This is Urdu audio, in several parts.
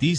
30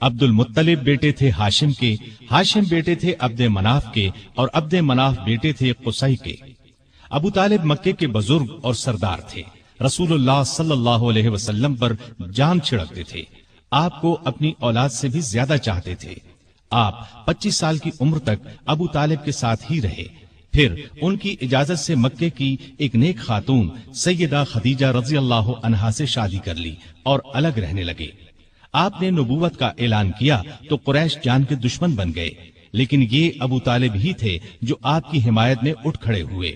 عبد المطلب بیٹے تھے ہاشم کے، ہاشم بیٹے تھے عبد مناف کے، اور عبد مناف بیٹے تھے قصی کے۔ ابو طالب مکے کے بزرگ اور سردار تھے، رسول اللہ صلی اللہ علیہ وسلم پر جان چھڑکتے تھے، آپ کو اپنی اولاد سے بھی زیادہ چاہتے تھے۔ آپ 25 سال کی عمر تک ابو طالب کے ساتھ ہی رہے، پھر ان کی اجازت سے مکے کی ایک نیک خاتون سیدہ خدیجہ رضی اللہ عنہا سے شادی کر لی اور الگ رہنے لگے۔ آپ نے نبوت کا اعلان کیا تو قریش جان کے دشمن بن گئے، لیکن یہ ابو طالب ہی تھے جو آپ کی حمایت میں اٹھ کھڑے ہوئے،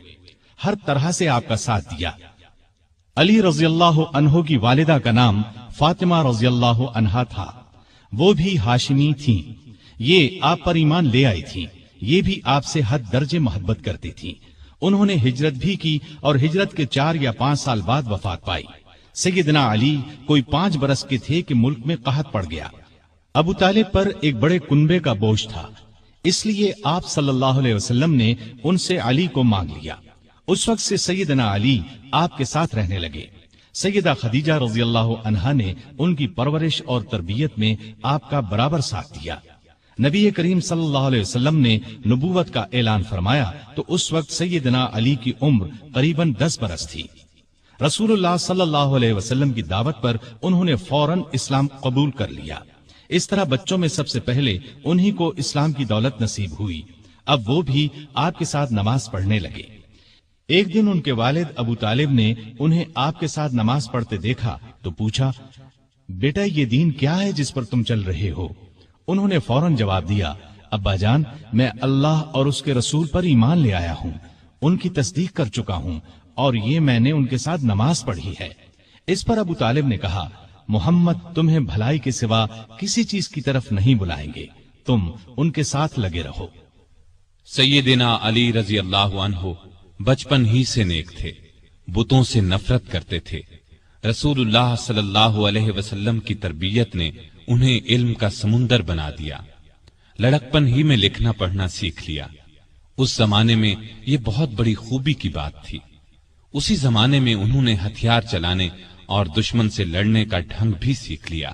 ہر طرح سے آپ کا ساتھ دیا۔ علی رضی اللہ عنہ کی والدہ کا نام فاطمہ رضی اللہ عنہا تھا، وہ بھی ہاشمی تھیں، یہ آپ پر ایمان لے آئی تھیں، یہ بھی آپ سے حد درجے محبت کرتی تھیں۔ انہوں نے ہجرت بھی کی اور ہجرت کے 4 یا 5 سال بعد وفات پائی۔ سیدنا علی کوئی 5 برس کے تھے کہ ملک میں قحط پڑ گیا۔ ابو طالب پر ایک بڑے کنبے کا بوجھ تھا، اس لیے آپ صلی اللہ علیہ وسلم نے ان سے علی کو مانگ لیا۔ اس وقت سے سیدنا علی آپ کے ساتھ رہنے لگے۔ سیدہ خدیجہ رضی اللہ عنہا نے ان کی پرورش اور تربیت میں آپ کا برابر ساتھ دیا۔ نبی کریم صلی اللہ علیہ وسلم نے نبوت کا اعلان فرمایا تو اس وقت سیدنا علی کی عمر قریباً 10 برس تھی۔ رسول اللہ صلی اللہ علیہ وسلم کی دعوت پر انہوں نے فوراً اسلام قبول کر لیا۔ اس طرح بچوں میں سب سے پہلے انہی کو اسلام کی دولت نصیب ہوئی۔ اب وہ بھی آپ کے ساتھ نماز پڑھنے لگے۔ ایک دن ان کے والد ابو طالب نے انہیں آپ کے ساتھ نماز پڑھتے دیکھا تو پوچھا، بیٹا یہ دین کیا ہے جس پر تم چل رہے ہو؟ انہوں نے فوراً جواب دیا، ابا جان میں اللہ اور اس کے رسول پر ایمان لے آیا ہوں، ان کی تصدیق کر چکا ہوں اور یہ میں نے ان کے ساتھ نماز پڑھی ہے۔ اس پر ابو طالب نے کہا، محمد تمہیں بھلائی کے سوا کسی چیز کی طرف نہیں بلائیں گے، تم ان کے ساتھ لگے رہو۔ سیدنا علی رضی اللہ عنہ بچپن ہی سے نیک تھے، بتوں سے نفرت کرتے تھے۔ رسول اللہ صلی اللہ علیہ وسلم کی تربیت نے انہیں علم کا سمندر بنا دیا۔ لڑکپن ہی میں لکھنا پڑھنا سیکھ لیا۔ اس زمانے میں یہ بہت بڑی خوبی کی بات تھی۔ اسی زمانے میں انہوں نے ہتھیار چلانے اور دشمن سے لڑنے کا ڈھنگ بھی سیکھ لیا۔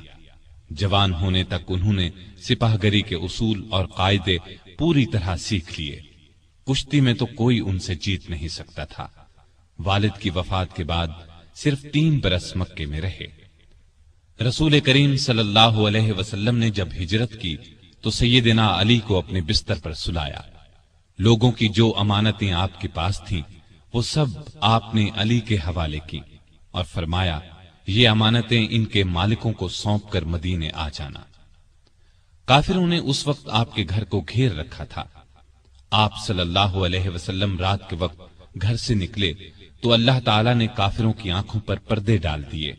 جوان ہونے تک انہوں نے سپاہ گری کے اصول اور قاعدے پوری طرح سیکھ لیے۔ کشتی میں تو کوئی ان سے جیت نہیں سکتا تھا۔ والد کی وفات کے بعد صرف 3 برس مکے میں رہے۔ رسول کریم صلی اللہ علیہ وسلم نے جب ہجرت کی تو سیدنا علی کو اپنے بستر پر سلایا۔ لوگوں کی جو امانتیں آپ کے پاس تھیں وہ سب آپ نے علی کے حوالے کی اور فرمایا، یہ امانتیں ان کے مالکوں کو سونپ کر مدینے آ جانا۔ کافروں نے اس وقت آپ کے گھر کو گھیر رکھا تھا۔ آپ صلی اللہ علیہ وسلم رات کے وقت گھر سے نکلے تو اللہ تعالیٰ نے کافروں کی آنکھوں پر پردے ڈال دیے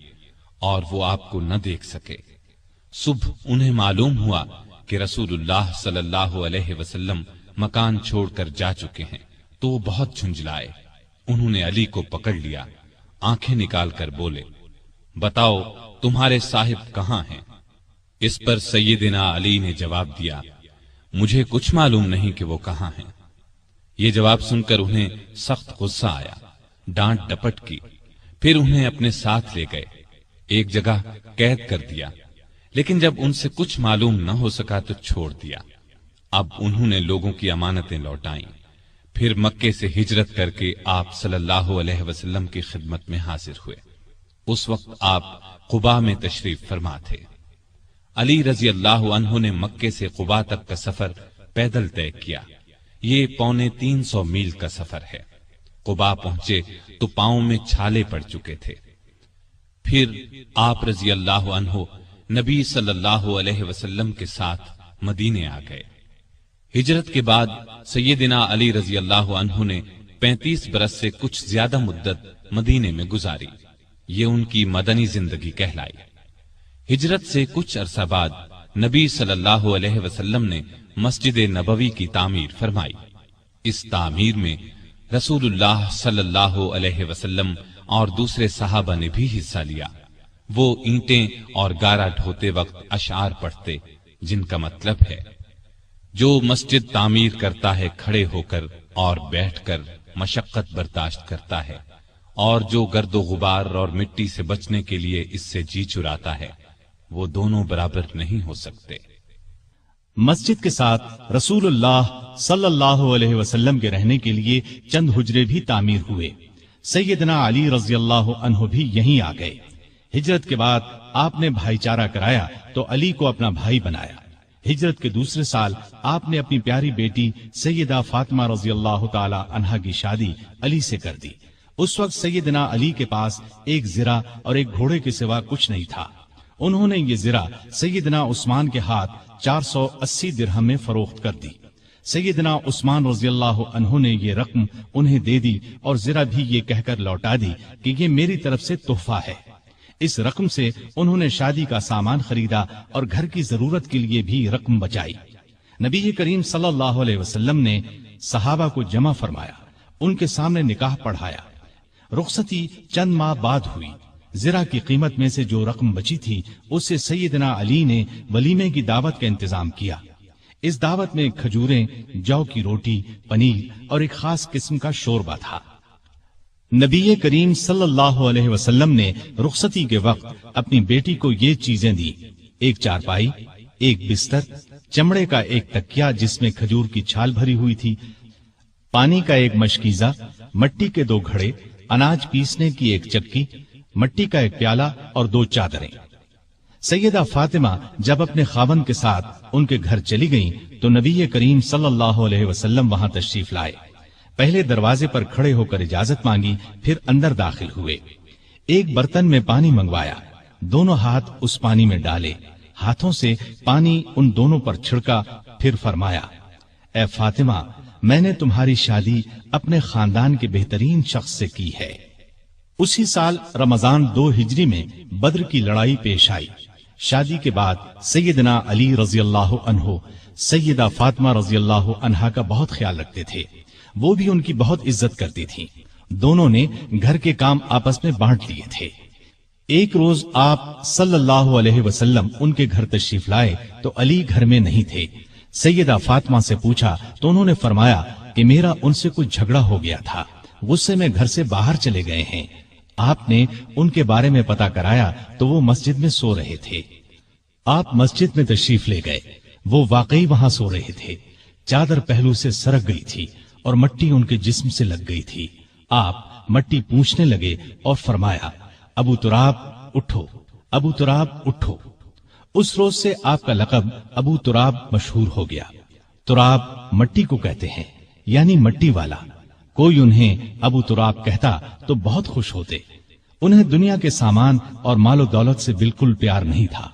اور وہ آپ کو نہ دیکھ سکے۔ صبح انہیں معلوم ہوا کہ رسول اللہ صلی اللہ علیہ وسلم مکان چھوڑ کر جا چکے ہیں تو وہ بہت جھنجھلائے۔ انہوں نے علی کو پکڑ لیا، آنکھیں نکال کر بولے، بتاؤ تمہارے صاحب کہاں ہیں؟ اس پر سیدنا علی نے جواب دیا، مجھے کچھ معلوم نہیں کہ وہ کہاں ہیں۔ یہ جواب سن کر انہیں سخت غصہ آیا، ڈانٹ ڈپٹ کی، پھر انہیں اپنے ساتھ لے گئے، ایک جگہ قید کر دیا، لیکن جب ان سے کچھ معلوم نہ ہو سکا تو چھوڑ دیا۔ اب انہوں نے لوگوں کی امانتیں لوٹائیں، پھر مکے سے ہجرت کر کے آپ صلی اللہ علیہ وسلم کی خدمت میں حاضر ہوئے۔ اس وقت آپ قباء میں تشریف فرما تھے۔ علی رضی اللہ عنہ نے مکے سے قباء تک کا سفر پیدل طے کیا۔ یہ 350 میل کا سفر ہے۔ قباء پہنچے تو پاؤں میں چھالے پڑ چکے تھے۔ پھر آپ رضی اللہ عنہ نبی صلی اللہ علیہ وسلم کے ساتھ مدینے آ گئے۔ ہجرت کے بعد سیدنا علی رضی اللہ عنہ نے 35 برس سے کچھ زیادہ مدت مدینے میں گزاری۔ یہ ان کی مدنی زندگی کہلائی۔ ہجرت سے کچھ عرصہ بعد نبی صلی اللہ علیہ وسلم نے مسجد نبوی کی تعمیر فرمائی۔ اس تعمیر میں رسول اللہ صلی اللہ علیہ وسلم اور دوسرے صحابہ نے بھی حصہ لیا۔ وہ اینٹیں اور گارا ڈھوتے وقت اشعار پڑھتے جن کا مطلب ہے، جو مسجد تعمیر کرتا ہے کھڑے ہو کر اور بیٹھ کر مشقت برداشت کرتا ہے، اور جو گرد و غبار اور مٹی سے بچنے کے لیے اس سے جی چراتا ہے، وہ دونوں برابر نہیں ہو سکتے۔ مسجد کے ساتھ رسول اللہ صلی اللہ علیہ وسلم کے رہنے کے لیے چند حجرے بھی تعمیر ہوئے۔ سیدنا علی رضی اللہ عنہ بھی یہیں آ گئے۔ ہجرت کے بعد آپ نے بھائی چارہ کرایا تو علی کو اپنا بھائی بنایا۔ ہجرت کے دوسرے سال آپ نے اپنی پیاری بیٹی سیدہ فاطمہ رضی اللہ تعالی عنہا کی شادی علی سے کر دی۔ اس وقت سیدنا علی کے پاس ایک زرہ اور ایک گھوڑے کے سوا کچھ نہیں تھا۔ انہوں نے یہ زرہ سیدنا عثمان کے ہاتھ 480 درہم میں فروخت کر دی۔ سیدنا عثمان رضی اللہ عنہ نے یہ رقم انہیں دے دی اور زرہ بھی یہ کہہ کر لوٹا دی کہ یہ میری طرف سے تحفہ ہے۔ اس رقم سے انہوں نے شادی کا سامان خریدا اور گھر کی ضرورت کے لیے بھی رقم بچائی۔ نبی کریم صلی اللہ علیہ وسلم نے صحابہ کو جمع فرمایا، ان کے سامنے نکاح پڑھایا۔ رخصتی چند ماہ بعد ہوئی۔ زرہ کی قیمت میں سے جو رقم بچی تھی اس سے سیدنا علی نے ولیمے کی دعوت کا انتظام کیا۔ اس دعوت میں کھجوریں، جو کی روٹی، پنیر اور ایک خاص قسم کا شوربہ تھا۔ نبی کریم صلی اللہ علیہ وسلم نے رخصتی کے وقت اپنی بیٹی کو یہ چیزیں دی: ایک چارپائی، ایک بستر، چمڑے کا ایک تکیا جس میں کھجور کی چھال بھری ہوئی تھی، پانی کا ایک مشکیزہ، مٹی کے 2 گھڑے، اناج پیسنے کی ایک چکی، مٹی کا ایک پیالہ اور 2 چادریں۔ سیدہ فاطمہ جب اپنے خاوند کے ساتھ ان کے گھر چلی گئیں تو نبی کریم صلی اللہ علیہ وسلم وہاں تشریف لائے۔ پہلے دروازے پر کھڑے ہو کر اجازت مانگی، پھر اندر داخل ہوئے۔ ایک برتن میں پانی منگوایا، دونوں ہاتھ اس پانی میں ڈالے، ہاتھوں سے پانی ان دونوں پر چھڑکا، پھر فرمایا: اے فاطمہ، میں نے تمہاری شادی اپنے خاندان کے بہترین شخص سے کی ہے۔ اسی سال رمضان 2 ہجری میں بدر کی لڑائی پیش آئی۔ شادی کے بعد سیدنا علی رضی اللہ عنہ سیدہ فاطمہ رضی اللہ عنہا کا بہت خیال رکھتے تھے، وہ بھی ان کی بہت عزت کرتی تھیں۔ دونوں نے گھر کے کام آپس میں بانٹ لیے تھے۔ ایک روز آپ صلی اللہ علیہ وسلم ان کے گھر تشریف لائے تو علی گھر میں نہیں تھے۔ سیدہ فاطمہ سے پوچھا تو انہوں نے فرمایا کہ میرا ان سے کچھ جھگڑا ہو گیا تھا، غصے میں گھر سے باہر چلے گئے ہیں۔ آپ نے ان کے بارے میں پتہ کرایا تو وہ مسجد میں سو رہے تھے۔ آپ مسجد میں تشریف لے گئے، وہ واقعی وہاں سو رہے تھے۔ چادر پہلو سے سرک گئی تھی اور مٹی ان کے جسم سے لگ گئی تھی۔ آپ مٹی پوچھنے لگے اور فرمایا: ابو تراب اٹھو، ابو تراب اٹھو۔ اس روز سے آپ کا لقب ابو تراب مشہور ہو گیا۔ تراب مٹی کو کہتے ہیں، یعنی مٹی والا۔ کوئی انہیں ابو تراب کہتا تو بہت خوش ہوتے۔ انہیں دنیا کے سامان اور مال و دولت سے بالکل پیار نہیں تھا۔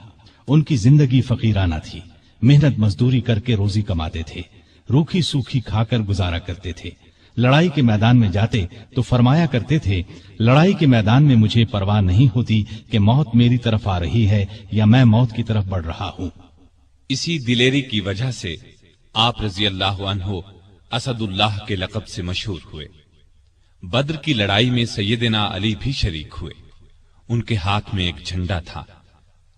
ان کی زندگی فقیرانہ تھی، محنت مزدوری کر کے روزی کماتے تھے، روکھی سوکھی کھا کر گزارا کرتے تھے۔ لڑائی کے میدان میں جاتے تو فرمایا کرتے تھے: لڑائی کے میدان میں مجھے پرواہ نہیں ہوتی کہ موت میری طرف آ رہی ہے یا میں موت کی طرف بڑھ رہا ہوں۔ اسی دلیری کی وجہ سے آپ رضی اللہ عنہ اسد اللہ کے لقب سے مشہور ہوئے۔ بدر کی لڑائی میں سیدنا علی بھی شریک ہوئے۔ ان کے ہاتھ میں ایک جھنڈا تھا۔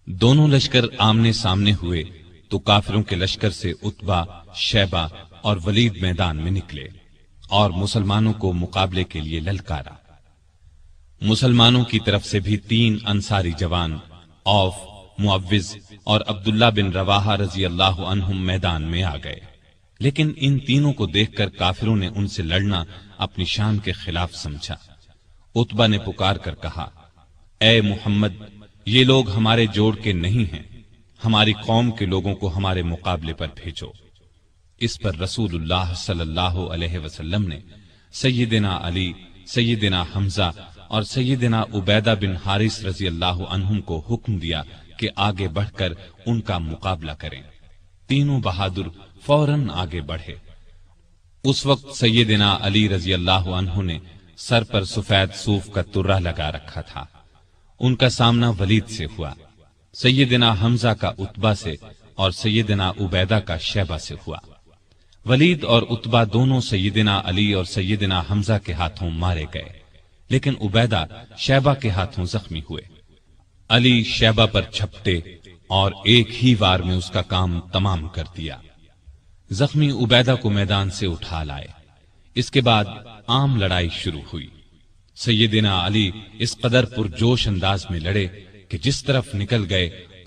دونوں لشکر آمنے سامنے ہوئے تو کافروں کے لشکر سے عتبہ، شیبہ اور ولید میدان میں نکلے اور مسلمانوں کو مقابلے کے لیے للکارا۔ مسلمانوں کی طرف سے بھی 3 انصاری جوان، عوف، معوذ اور عبداللہ بن رواحہ رضی اللہ عنہم میدان میں آ گئے، لیکن ان تینوں کو دیکھ کر کافروں نے ان سے لڑنا اپنی شان کے خلاف سمجھا۔ عتبہ نے پکار کر کہا: اے محمد، یہ لوگ ہمارے جوڑ کے نہیں ہیں، ہماری قوم کے لوگوں کو ہمارے مقابلے پر بھیجو۔ اس پر رسول اللہ صلی اللہ علیہ وسلم نے سیدنا علی، سیدنا حمزہ اور سیدنا عبیدہ بن حارث رضی اللہ عنہم کو حکم دیا کہ آگے بڑھ کر ان کا مقابلہ کریں۔ تینوں بہادر فوراً آگے بڑھے۔ اس وقت سیدنا علی رضی اللہ عنہ نے سر پر سفید صوف کا ترہ لگا رکھا تھا۔ ان کا سامنا ولید سے ہوا، سیدنا حمزہ کا عتبہ سے اور سیدنا عبیدہ کا شیبہ سے ہوا۔ ولید اور عتبہ دونوں سیدنا علی اور سیدنا حمزہ کے ہاتھوں مارے گئے، لیکن عبیدہ شیبہ کے ہاتھوں زخمی ہوئے۔ علی شیبہ پر چھپٹے اور ایک ہی وار میں اس کا کام تمام کر دیا۔ زخمی عبیدہ کو میدان سے اٹھا لائے۔ اس کے بعد عام لڑائی شروع ہوئی۔ سیدنا علی اس قدر پرجوش انداز میں لڑے کہ جس طرف نکل گئے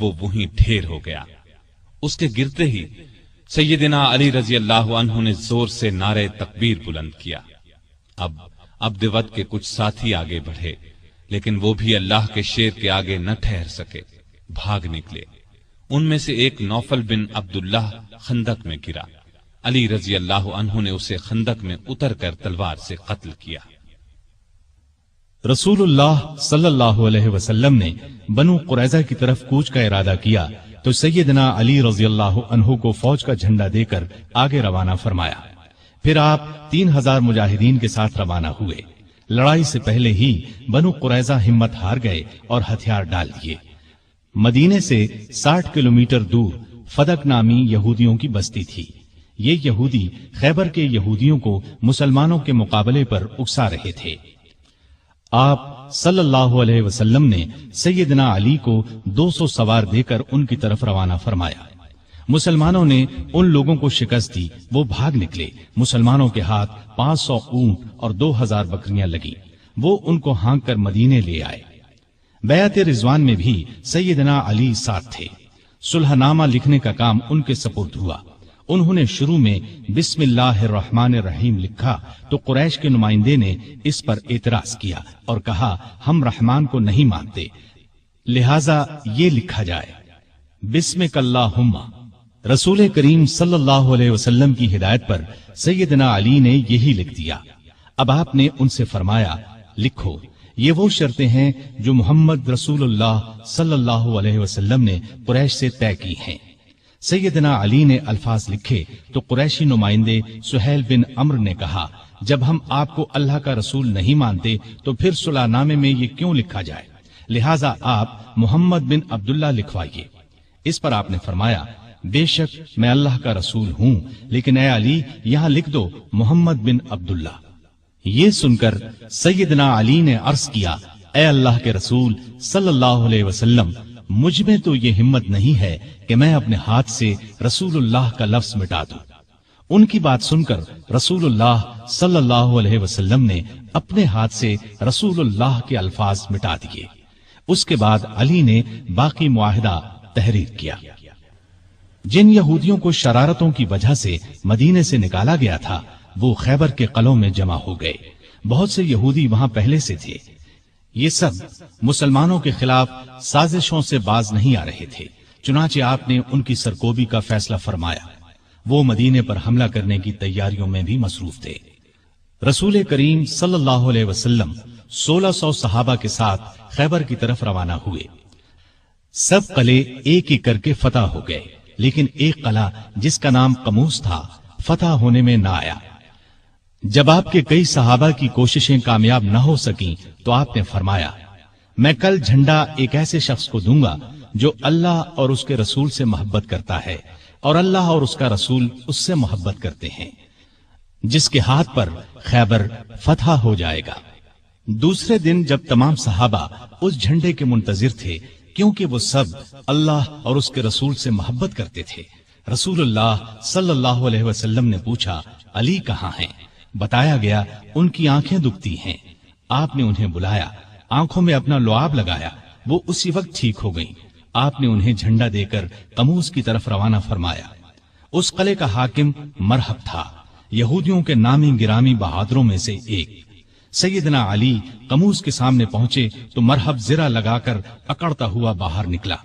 وہ وہیں ڈھیر ہو گیا۔ اس کے گرتے ہی سیدنا علی رضی اللہ عنہ نے زور سے نعرہ تکبیر بلند کیا۔ اب عبد ود کے کچھ ساتھی آگے بڑھے، لیکن وہ بھی اللہ کے شیر کے آگے نہ ٹھہر سکے، بھاگ نکلے۔ ان میں سے ایک نوفل بن عبداللہ خندق میں گرا۔ علی رضی اللہ عنہ نے اسے خندق میں اتر کر تلوار سے قتل کیا۔ رسول اللہ صلی اللہ علیہ وسلم نے بنو قریظہ کی طرف کوچ کا ارادہ کیا تو سیدنا علی رضی اللہ عنہ کو فوج کا جھنڈا دے کر آگے روانہ فرمایا۔ پھر آپ 3000 مجاہدین کے ساتھ روانہ ہوئے۔ لڑائی سے پہلے ہی بنو قریظہ ہمت ہار گئے اور ہتھیار ڈال دیے۔ مدینے سے 60 کلومیٹر دور فدق نامی یہودیوں کی بستی تھی۔ یہ یہودی خیبر کے یہودیوں کو مسلمانوں کے مقابلے پر اکسا رہے تھے۔ آپ صلی اللہ علیہ وسلم نے سیدنا علی کو 200 سوار دے کر ان کی طرف روانہ فرمایا۔ مسلمانوں نے ان لوگوں کو شکست دی، وہ بھاگ نکلے۔ مسلمانوں کے ہاتھ 500 اونٹ اور 2000 بکریاں لگی۔ وہ ان کو ہانک کر مدینے لے آئے۔ بیعت رضوان میں بھی سیدنا علی ساتھ تھے۔ صلح نامہ لکھنے کا کام ان کے سپرد ہوا۔ انہوں نے شروع میں بسم اللہ الرحمن الرحیم لکھا تو قریش کے نمائندے نے اس پر اعتراض کیا اور کہا ہم رحمان کو نہیں مانتے، لہذا یہ لکھا جائے بسمک اللہم۔ رسول کریم صلی اللہ علیہ وسلم کی ہدایت پر سیدنا علی نے یہی لکھ دیا۔ اب آپ نے ان سے فرمایا لکھو، یہ وہ شرطیں ہیں جو محمد رسول اللہ صلی اللہ علیہ وسلم نے قریش سے طے کی ہیں۔ سیدنا علی نے الفاظ لکھے تو قریشی نمائندے سہیل بن عمرو نے کہا جب ہم آپ کو اللہ کا رسول نہیں مانتے تو پھر صلح نامے میں یہ کیوں لکھا جائے، لہٰذا آپ محمد بن عبداللہ لکھوائیے۔ اس پر آپ نے فرمایا بے شک میں اللہ کا رسول ہوں، لیکن اے علی یہاں لکھ دو محمد بن عبداللہ۔ یہ سن کر سیدنا علی نے عرض کیا اے اللہ کے رسول صلی اللہ علیہ وسلم، مجھ میں تو یہ ہمت نہیں ہے کہ میں اپنے ہاتھ سے رسول اللہ کا لفظ مٹا دوں۔ ان کی بات سن کر رسول اللہ صلی اللہ علیہ وسلم نے اپنے ہاتھ سے رسول اللہ کے الفاظ مٹا دیے۔ اس کے بعد علی نے باقی معاہدہ تحریر کیا۔ جن یہودیوں کو شرارتوں کی وجہ سے مدینے سے نکالا گیا تھا وہ خیبر کے قلعوں میں جمع ہو گئے۔ بہت سے یہودی وہاں پہلے سے تھے۔ یہ سب مسلمانوں کے خلاف سازشوں سے باز نہیں آ رہے تھے، چنانچہ آپ نے ان کی سرکوبی کا فیصلہ فرمایا۔ وہ مدینے پر حملہ کرنے کی تیاریوں میں بھی مصروف تھے۔ رسول کریم صلی اللہ علیہ وسلم 1600 صحابہ کے ساتھ خیبر کی طرف روانہ ہوئے۔ سب قلعے ایک ایک کر کے فتح ہو گئے، لیکن ایک قلعہ جس کا نام قموس تھا فتح ہونے میں نہ آیا۔ جب آپ کے کئی صحابہ کی کوششیں کامیاب نہ ہو سکیں تو آپ نے فرمایا میں کل جھنڈا ایک ایسے شخص کو دوں گا جو اللہ اور اس کے رسول سے محبت کرتا ہے اور اللہ اور اس کا رسول اس سے محبت کرتے ہیں، جس کے ہاتھ پر خیبر فتح ہو جائے گا۔ دوسرے دن جب تمام صحابہ اس جھنڈے کے منتظر تھے، کیونکہ وہ سب اللہ اور اس کے رسول سے محبت کرتے تھے، رسول اللہ صلی اللہ علیہ وسلم نے پوچھا علی کہاں ہیں؟ بتایا گیا ان کی آنکھیں دکھتی ہیں۔ آپ نے انہیں بلایا، آنکھوں میں اپنا لعاب لگایا، وہ اسی وقت ٹھیک ہو گئیں۔ آپ نے انہیں جھنڈا دے کر قموس کی طرف روانہ فرمایا۔ اس قلعے کا حاکم مرحب تھا، یہودیوں کے نامی گرامی بہادروں میں سے ایک۔ سیدنا علی قموس کے سامنے پہنچے تو مرحب زرہ لگا کر اکڑتا ہوا باہر نکلا۔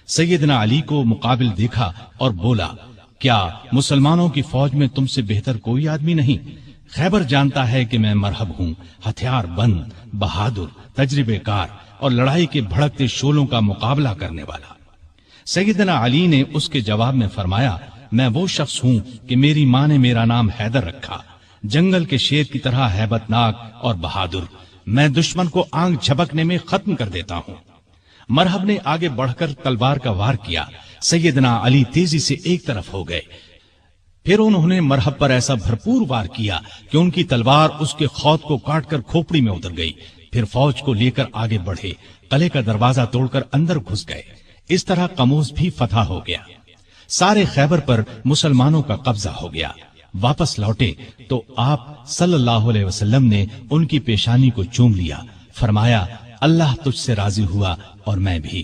سیدنا علی کو مقابل دیکھا اور بولا کیا مسلمانوں کی فوج میں تم سے بہتر کوئی آدمی نہیں؟ خیبر جانتا ہے کہ میں مرحب ہوں، ہتھیار بند، بہادر، تجربے کار اور لڑائی کے بھڑکتے شعلوں کا مقابلہ کرنے والا۔ سیدنا علی نے اس کے جواب میں فرمایا میں وہ شخص ہوں کہ میری ماں نے میرا نام حیدر رکھا، جنگل کے شیر کی طرح ہیبت ناک اور بہادر، میں دشمن کو آنکھ جھپکنے میں ختم کر دیتا ہوں۔ مرحب نے آگے بڑھ کر تلوار کا وار کیا، سیدنا علی تیزی سے ایک طرف ہو گئے، پھر انہوں نے مرحب پر ایسا بھرپور وار کیا کہ ان کی تلوار اس کے خود کو کاٹ کر کھوپڑی میں اتر گئی۔ پھر فوج کو لے کر آگے بڑھے، قلعے کا دروازہ توڑ کر اندر گھس گئے۔ اس طرح قموس بھی فتح ہو گیا۔ سارے خیبر پر مسلمانوں کا قبضہ ہو گیا۔ واپس لوٹے تو آپ صلی اللہ علیہ وسلم نے ان کی پیشانی کو چوم لیا، فرمایا اللہ تجھ سے راضی ہوا اور میں بھی۔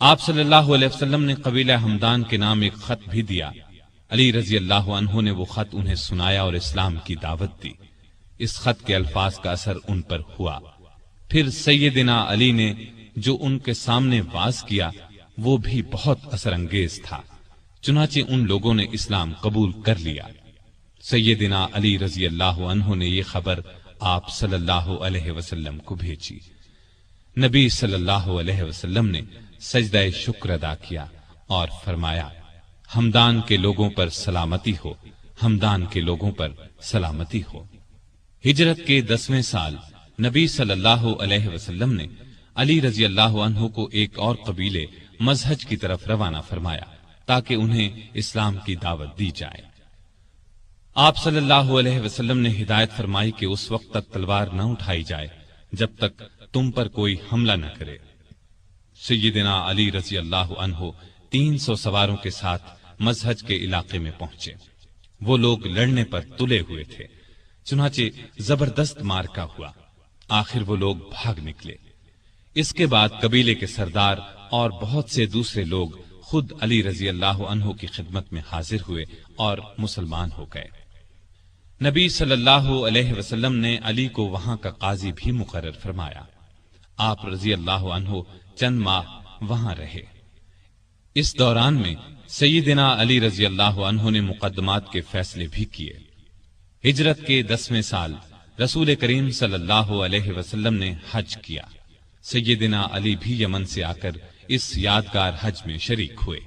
آپ صلی اللہ علیہ وسلم نے قبیلہ ہمدان کے نام ایک خط بھی دیا۔ علی رضی اللہ عنہ نے وہ خط انہیں سنایا اور اسلام کی دعوت دی۔ اس خط کے الفاظ کا اثر ان پر ہوا۔ پھر سیدنا علی نے جو ان کے سامنے واز کیا وہ بھی بہت اثر انگیز تھا، چنانچہ ان لوگوں نے اسلام قبول کر لیا۔ سیدنا علی رضی اللہ عنہ نے یہ خبر آپ صلی اللہ علیہ وسلم کو بھیجی۔ نبی صلی اللہ علیہ وسلم نے سجدہ شکر ادا کیا اور فرمایا، ہمدان کے لوگوں پر سلامتی ہو، ہمدان کے لوگوں پر سلامتی ہو۔ ہجرت کے 10ویں سال نبی صلی اللہ علیہ وسلم نے علی رضی اللہ عنہ کو ایک اور قبیلے مزہج کی طرف روانہ فرمایا تاکہ انہیں اسلام کی دعوت دی جائے۔ آپ صلی اللہ علیہ وسلم نے ہدایت فرمائی کہ اس وقت تک تلوار نہ اٹھائی جائے جب تک تم پر کوئی حملہ نہ کرے۔ سیدنا علی رضی اللہ عنہ 300 سواروں کے ساتھ مزہج کے علاقے میں پہنچے۔ وہ لوگ لڑنے پر تلے ہوئے تھے، چنانچہ زبردست مارکا ہوا۔ آخر وہ لوگ بھاگ نکلے۔ اس کے بعد قبیلے کے سردار اور بہت سے دوسرے لوگ خود علی رضی اللہ عنہ کی خدمت میں حاضر ہوئے اور مسلمان ہو گئے۔ نبی صلی اللہ علیہ وسلم نے علی کو وہاں کا قاضی بھی مقرر فرمایا۔ آپ رضی اللہ عنہ چند ماہ وہاں رہے۔ اس دوران میں سیدنا علی رضی اللہ عنہ نے مقدمات کے فیصلے بھی کیے۔ ہجرت کے 10ویں سال رسول کریم صلی اللہ علیہ وسلم نے حج کیا۔ سیدنا علی بھی یمن سے آ کر اس یادگار حج میں شریک ہوئے۔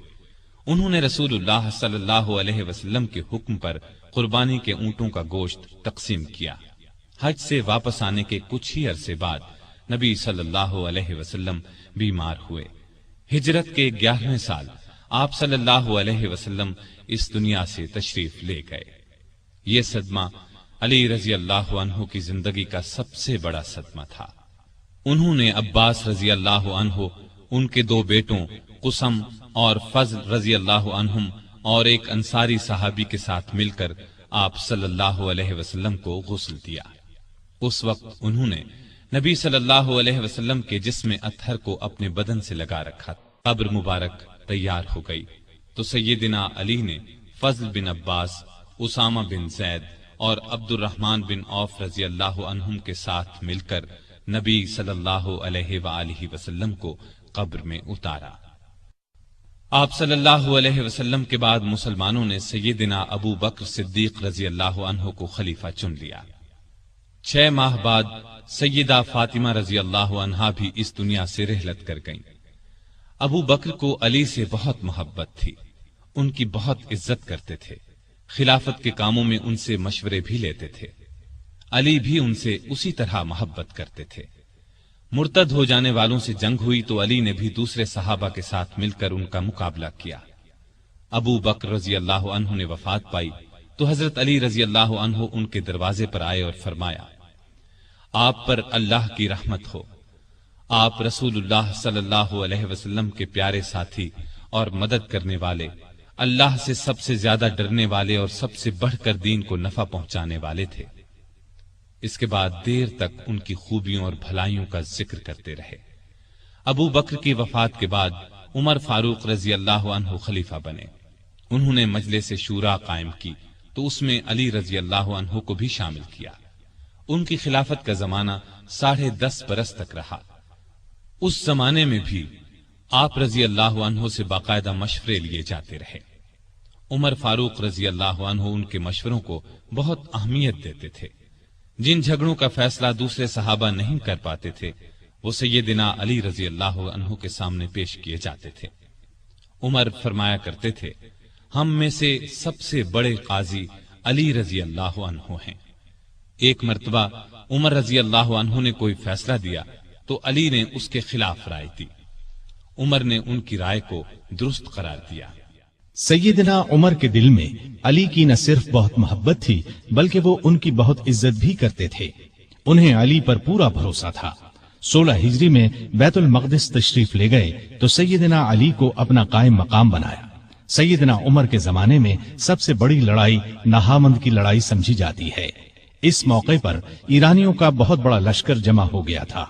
انہوں نے رسول اللہ صلی اللہ علیہ وسلم کے حکم پر قربانی کے اونٹوں کا گوشت تقسیم کیا۔ حج سے واپس آنے کے کچھ ہی عرصے بعد نبی صلی اللہ علیہ وسلم بیمار ہوئے۔ ہجرت کے 11ویں سال آپ صلی اللہ علیہ وسلم اس دنیا سے تشریف لے گئے۔ یہ صدمہ علی رضی اللہ عنہ کی زندگی کا سب سے بڑا صدمہ تھا۔ انہوں نے عباس رضی اللہ عنہ، ان کے 2 بیٹوں قسم اور فضل رضی اللہ عنہم اور ایک انصاری صحابی کے ساتھ مل کر آپ صلی اللہ علیہ وسلم کو غسل دیا۔ اس وقت انہوں نے نبی صلی اللہ علیہ وسلم کے جسم اطہر کو اپنے بدن سے لگا رکھا۔ قبر مبارک تیار ہو گئی تو سیدنا علی نے فضل بن عباس، اسامہ بن زید اور عبد الرحمن بن عوف رضی اللہ عنہم کے ساتھ مل کر نبی صلی اللہ علیہ وآلہ وسلم کو قبر میں اتارا۔ آپ صلی اللہ علیہ وسلم کے بعد مسلمانوں نے سیدنا ابو بکر صدیق رضی اللہ عنہ کو خلیفہ چن لیا۔ 6 ماہ بعد سیدہ فاطمہ رضی اللہ عنہا بھی اس دنیا سے رحلت کر گئیں۔ ابو بکر کو علی سے بہت محبت تھی، ان کی بہت عزت کرتے تھے، خلافت کے کاموں میں ان سے مشورے بھی لیتے تھے۔ علی بھی ان سے اسی طرح محبت کرتے تھے۔ مرتد ہو جانے والوں سے جنگ ہوئی تو علی نے بھی دوسرے صحابہ کے ساتھ مل کر ان کا مقابلہ کیا۔ ابو بکر رضی اللہ عنہ نے وفات پائی تو حضرت علی رضی اللہ عنہ ان کے دروازے پر آئے اور فرمایا، آپ پر اللہ کی رحمت ہو، آپ رسول اللہ صلی اللہ علیہ وسلم کے پیارے ساتھی اور مدد کرنے والے، اللہ سے سب سے زیادہ ڈرنے والے اور سب سے بڑھ کر دین کو نفع پہنچانے والے تھے۔ اس کے بعد دیر تک ان کی خوبیوں اور بھلائیوں کا ذکر کرتے رہے۔ ابو بکر کی وفات کے بعد عمر فاروق رضی اللہ عنہ خلیفہ بنے۔ انہوں نے مجلس شورا قائم کی تو اس میں علی رضی اللہ عنہ کو بھی شامل کیا۔ ان کی خلافت کا زمانہ 10.5 برس تک رہا۔ اس زمانے میں بھی آپ رضی اللہ عنہ سے باقاعدہ مشورے لیے جاتے رہے۔ عمر فاروق رضی اللہ عنہ ان کے مشوروں کو بہت اہمیت دیتے تھے۔ جن جھگڑوں کا فیصلہ دوسرے صحابہ نہیں کر پاتے تھے وہ سیدنا علی رضی اللہ عنہ کے سامنے پیش کیے جاتے تھے۔ عمر فرمایا کرتے تھے، ہم میں سے سب سے بڑے قاضی علی رضی اللہ عنہ ہیں۔ ایک مرتبہ عمر رضی اللہ عنہ نے کوئی فیصلہ دیا تو علی نے اس کے خلاف رائے دی۔ عمر نے ان کی رائے کو درست قرار دیا۔ سیدنا عمر کے دل میں علی کی نہ صرف بہت محبت تھی بلکہ وہ ان کی بہت عزت بھی کرتے تھے۔ انہیں علی پر پورا بھروسہ تھا۔ 16 ہجری میں بیت المقدس تشریف لے گئے تو سیدنا علی کو اپنا قائم مقام بنایا۔ سیدنا عمر کے زمانے میں سب سے بڑی لڑائی نہامند کی لڑائی سمجھی جاتی ہے۔ اس موقع پر ایرانیوں کا بہت بڑا لشکر جمع ہو گیا تھا۔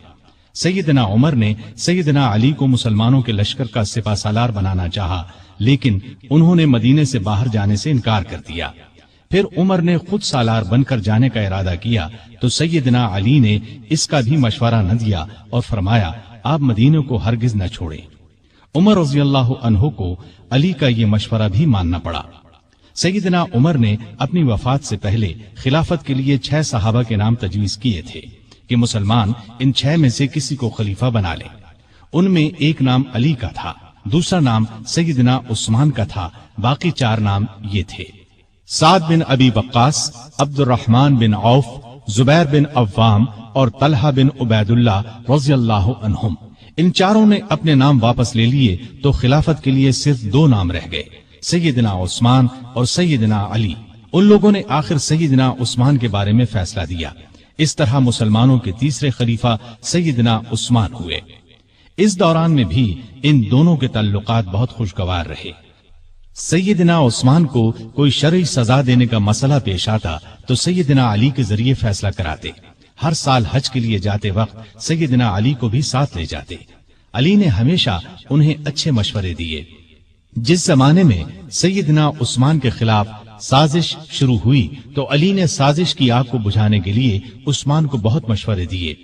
سیدنا عمر نے سیدنا علی کو مسلمانوں کے لشکر کا سپہ سالار بنانا چاہا، لیکن انہوں نے مدینے سے باہر جانے سے انکار کر دیا۔ پھر عمر نے خود سالار بن کر جانے کا ارادہ کیا تو سیدنا علی نے اس کا بھی مشورہ نہ دیا اور فرمایا آپ مدینے کو ہرگز نہ چھوڑیں۔ عمر رضی اللہ عنہ کو علی کا یہ مشورہ بھی ماننا پڑا۔ سیدنا عمر نے اپنی وفات سے پہلے خلافت کے لیے 6 صحابہ کے نام تجویز کیے تھے کہ مسلمان ان 6 میں سے کسی کو خلیفہ بنا لیں۔ ان میں ایک نام علی کا تھا، دوسرا نام سیدنا عثمان کا تھا، باقی 4 نام یہ تھے: سعد بن ابی وقاص، عبد الرحمن بن عوف، زبیر بن عوام اور طلحہ بن عبید اللہ رضی اللہ عنہم۔ ان چاروں نے اپنے نام واپس لے لیے تو خلافت کے لیے صرف 2 نام رہ گئے، سیدنا عثمان اور سیدنا علی۔ ان لوگوں نے آخر سیدنا عثمان کے بارے میں فیصلہ دیا۔ اس طرح مسلمانوں کے تیسرے خلیفہ سیدنا عثمان ہوئے۔ اس دوران میں بھی ان دونوں کے تعلقات بہت خوشگوار رہے۔ سیدنا عثمان کو کوئی شرعی سزا دینے کا مسئلہ پیش آتا تو سیدنا علی کے ذریعے فیصلہ کراتے۔ ہر سال حج کے لیے جاتے وقت سیدنا علی کو بھی ساتھ لے جاتے۔ علی نے ہمیشہ انہیں اچھے مشورے دیے۔ جس زمانے میں سیدنا عثمان کے خلاف سازش شروع ہوئی تو علی نے سازش کی آگ کو بجھانے کے لیے عثمان کو بہت مشورے دیے۔